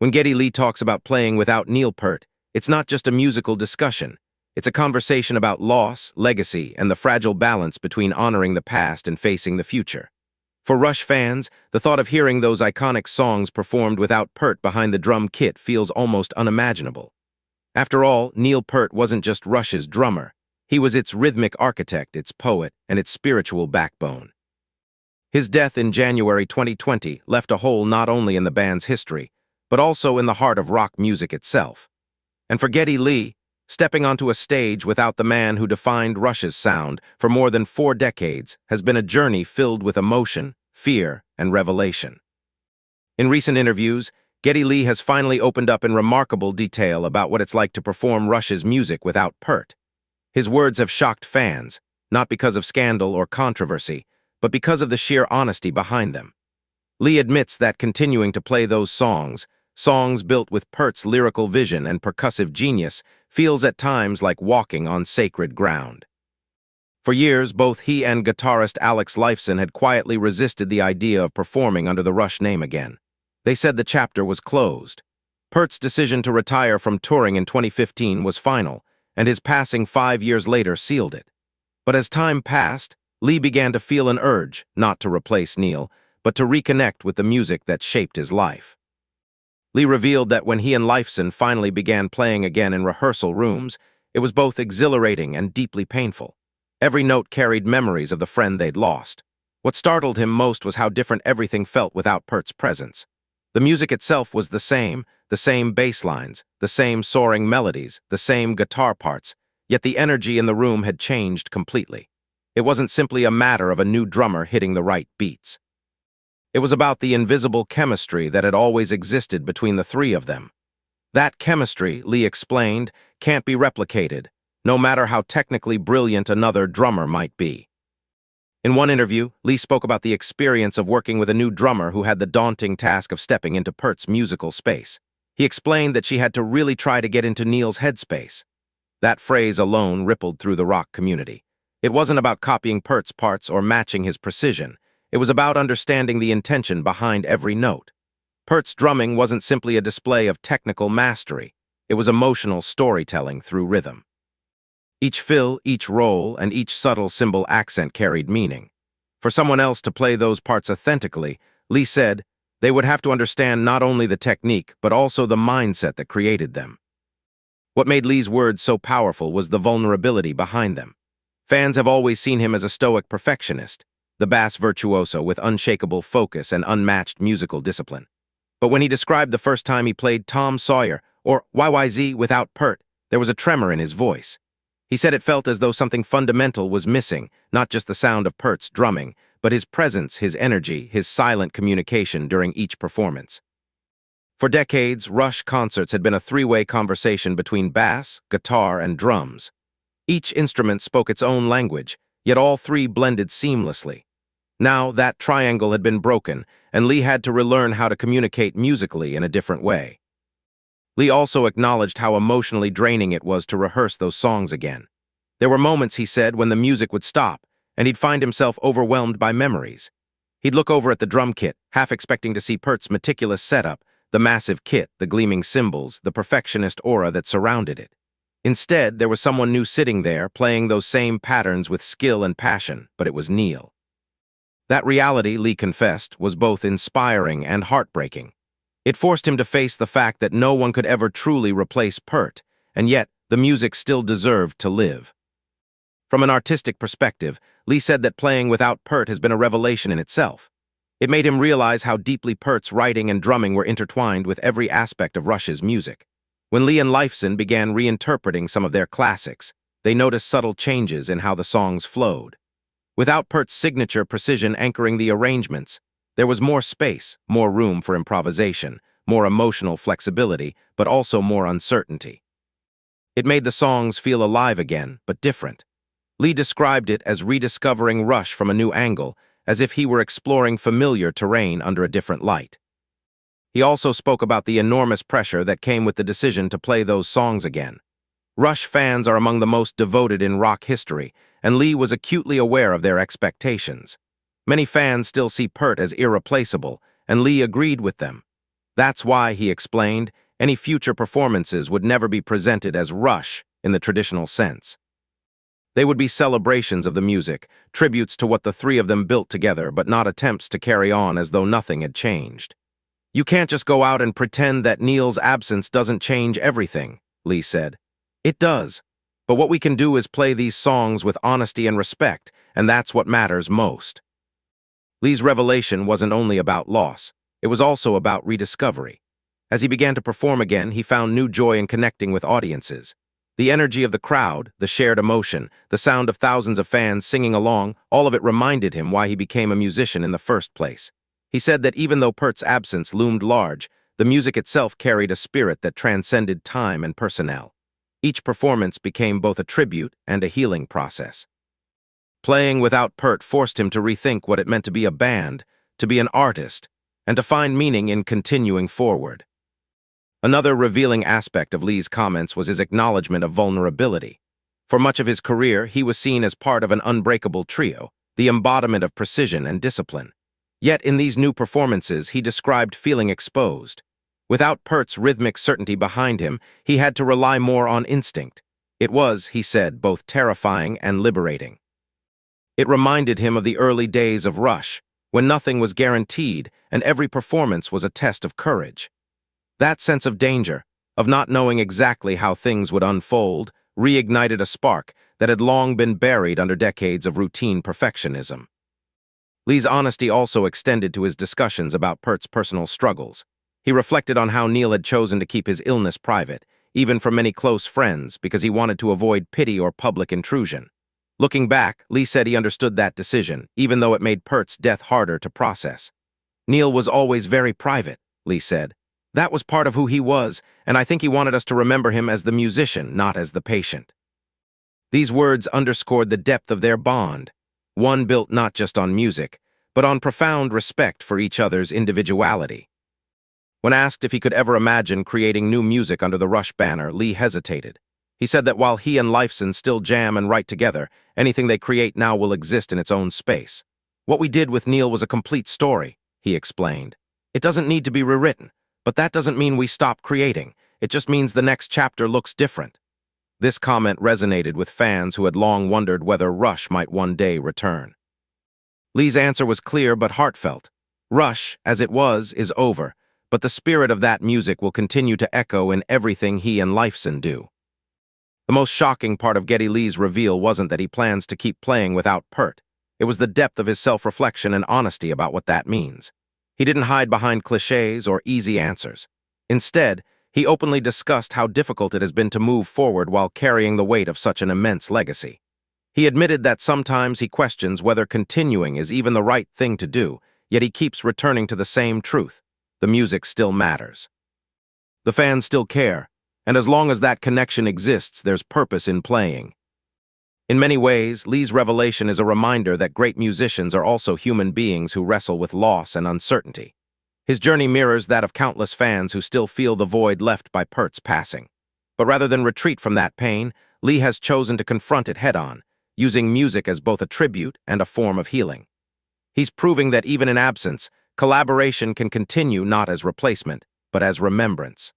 When Geddy Lee talks about playing without Neil Peart, it's not just a musical discussion. It's a conversation about loss, legacy, and the fragile balance between honoring the past and facing the future. For Rush fans, the thought of hearing those iconic songs performed without Peart behind the drum kit feels almost unimaginable. After all, Neil Peart wasn't just Rush's drummer. He was its rhythmic architect, its poet, and its spiritual backbone. His death in January 2020 left a hole not only in the band's history, but also in the heart of rock music itself. And for Geddy Lee, stepping onto a stage without the man who defined Rush's sound for more than 4 decades has been a journey filled with emotion, fear, and revelation. In recent interviews, Geddy Lee has finally opened up in remarkable detail about what it's like to perform Rush's music without Peart. His words have shocked fans, not because of scandal or controversy, but because of the sheer honesty behind them. Lee admits that continuing to play those songs built with Peart's lyrical vision and percussive genius, feels at times like walking on sacred ground. For years, both he and guitarist Alex Lifeson had quietly resisted the idea of performing under the Rush name again. They said the chapter was closed. Peart's decision to retire from touring in 2015 was final, and his passing 5 years later sealed it. But as time passed, Lee began to feel an urge not to replace Neil, but to reconnect with the music that shaped his life. Lee revealed that when he and Lifeson finally began playing again in rehearsal rooms, it was both exhilarating and deeply painful. Every note carried memories of the friend they'd lost. What startled him most was how different everything felt without Peart's presence. The music itself was the same bass lines, the same soaring melodies, the same guitar parts, yet the energy in the room had changed completely. It wasn't simply a matter of a new drummer hitting the right beats. It was about the invisible chemistry that had always existed between the three of them. That chemistry, Lee explained, can't be replicated, no matter how technically brilliant another drummer might be. In one interview, Lee spoke about the experience of working with a new drummer who had the daunting task of stepping into Peart's musical space. He explained that she had to really try to get into Neil's headspace. That phrase alone rippled through the rock community. It wasn't about copying Peart's parts or matching his precision. It was about understanding the intention behind every note. Peart's drumming wasn't simply a display of technical mastery. It was emotional storytelling through rhythm. Each fill, each roll, and each subtle cymbal accent carried meaning. For someone else to play those parts authentically, Lee said, they would have to understand not only the technique, but also the mindset that created them. What made Lee's words so powerful was the vulnerability behind them. Fans have always seen him as a stoic perfectionist, the bass virtuoso with unshakable focus and unmatched musical discipline. But when he described the first time he played Tom Sawyer or YYZ without Peart, there was a tremor in his voice. He said it felt as though something fundamental was missing, not just the sound of Peart's drumming, but his presence, his energy, his silent communication during each performance. For decades, Rush concerts had been a three-way conversation between bass, guitar, and drums. Each instrument spoke its own language, yet all three blended seamlessly. Now, that triangle had been broken, and Lee had to relearn how to communicate musically in a different way. Lee also acknowledged how emotionally draining it was to rehearse those songs again. There were moments, he said, when the music would stop, and he'd find himself overwhelmed by memories. He'd look over at the drum kit, half expecting to see Peart's meticulous setup, the massive kit, the gleaming cymbals, the perfectionist aura that surrounded it. Instead, there was someone new sitting there, playing those same patterns with skill and passion, but it was Neil. That reality, Lee confessed, was both inspiring and heartbreaking. It forced him to face the fact that no one could ever truly replace Peart, and yet the music still deserved to live. From an artistic perspective, Lee said that playing without Peart has been a revelation in itself. It made him realize how deeply Peart's writing and drumming were intertwined with every aspect of Rush's music. When Lee and Lifeson began reinterpreting some of their classics, they noticed subtle changes in how the songs flowed. Without Peart's signature precision anchoring the arrangements, there was more space, more room for improvisation, more emotional flexibility, but also more uncertainty. It made the songs feel alive again, but different. Lee described it as rediscovering Rush from a new angle, as if he were exploring familiar terrain under a different light. He also spoke about the enormous pressure that came with the decision to play those songs again. Rush fans are among the most devoted in rock history, and Lee was acutely aware of their expectations. Many fans still see Peart as irreplaceable, and Lee agreed with them. That's why, he explained, any future performances would never be presented as Rush in the traditional sense. They would be celebrations of the music, tributes to what the three of them built together, but not attempts to carry on as though nothing had changed. You can't just go out and pretend that Neil's absence doesn't change everything, Lee said. It does. But what we can do is play these songs with honesty and respect, and that's what matters most. Lee's revelation wasn't only about loss, it was also about rediscovery. As he began to perform again, he found new joy in connecting with audiences. The energy of the crowd, the shared emotion, the sound of thousands of fans singing along, all of it reminded him why he became a musician in the first place. He said that even though Peart's absence loomed large, the music itself carried a spirit that transcended time and personnel. Each performance became both a tribute and a healing process. Playing without Peart forced him to rethink what it meant to be a band, to be an artist, and to find meaning in continuing forward. Another revealing aspect of Lee's comments was his acknowledgement of vulnerability. For much of his career, he was seen as part of an unbreakable trio, the embodiment of precision and discipline. Yet in these new performances, he described feeling exposed. Without Peart's rhythmic certainty behind him, he had to rely more on instinct. It was, he said, both terrifying and liberating. It reminded him of the early days of Rush, when nothing was guaranteed and every performance was a test of courage. That sense of danger, of not knowing exactly how things would unfold, reignited a spark that had long been buried under decades of routine perfectionism. Lee's honesty also extended to his discussions about Peart's personal struggles. He reflected on how Neil had chosen to keep his illness private, even from many close friends, because he wanted to avoid pity or public intrusion. Looking back, Lee said he understood that decision, even though it made Peart's death harder to process. Neil was always very private, Lee said. That was part of who he was, and I think he wanted us to remember him as the musician, not as the patient. These words underscored the depth of their bond, one built not just on music, but on profound respect for each other's individuality. When asked if he could ever imagine creating new music under the Rush banner, Lee hesitated. He said that while he and Lifeson still jam and write together, anything they create now will exist in its own space. What we did with Neil was a complete story, he explained. It doesn't need to be rewritten, but that doesn't mean we stop creating. It just means the next chapter looks different. This comment resonated with fans who had long wondered whether Rush might one day return. Lee's answer was clear but heartfelt. Rush, as it was, is over, but the spirit of that music will continue to echo in everything he and Lifeson do. The most shocking part of Geddy Lee's reveal wasn't that he plans to keep playing without Peart. It was the depth of his self-reflection and honesty about what that means. He didn't hide behind cliches or easy answers. Instead, he openly discussed how difficult it has been to move forward while carrying the weight of such an immense legacy. He admitted that sometimes he questions whether continuing is even the right thing to do, yet he keeps returning to the same truth. The music still matters. The fans still care, and as long as that connection exists, there's purpose in playing. In many ways, Lee's revelation is a reminder that great musicians are also human beings who wrestle with loss and uncertainty. His journey mirrors that of countless fans who still feel the void left by Peart's passing. But rather than retreat from that pain, Lee has chosen to confront it head-on, using music as both a tribute and a form of healing. He's proving that even in absence, collaboration can continue not as replacement, but as remembrance.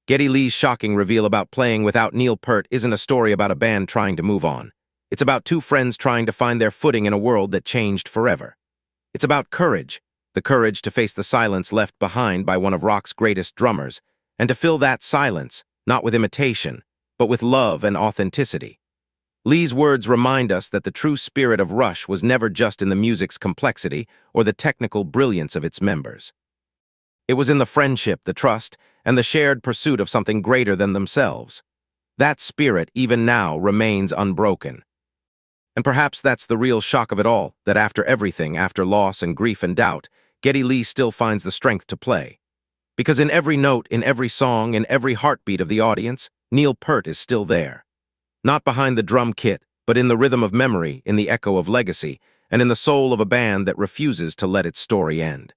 Geddy Lee's shocking reveal about playing without Neil Peart isn't a story about a band trying to move on. It's about two friends trying to find their footing in a world that changed forever. It's about courage, the courage to face the silence left behind by one of rock's greatest drummers, and to fill that silence, not with imitation, but with love and authenticity. Lee's words remind us that the true spirit of Rush was never just in the music's complexity or the technical brilliance of its members. It was in the friendship, the trust, and the shared pursuit of something greater than themselves. That spirit, even now, remains unbroken. And perhaps that's the real shock of it all, that after everything, after loss and grief and doubt, Geddy Lee still finds the strength to play. Because in every note, in every song, in every heartbeat of the audience, Neil Peart is still there. Not behind the drum kit, but in the rhythm of memory, in the echo of legacy, and in the soul of a band that refuses to let its story end.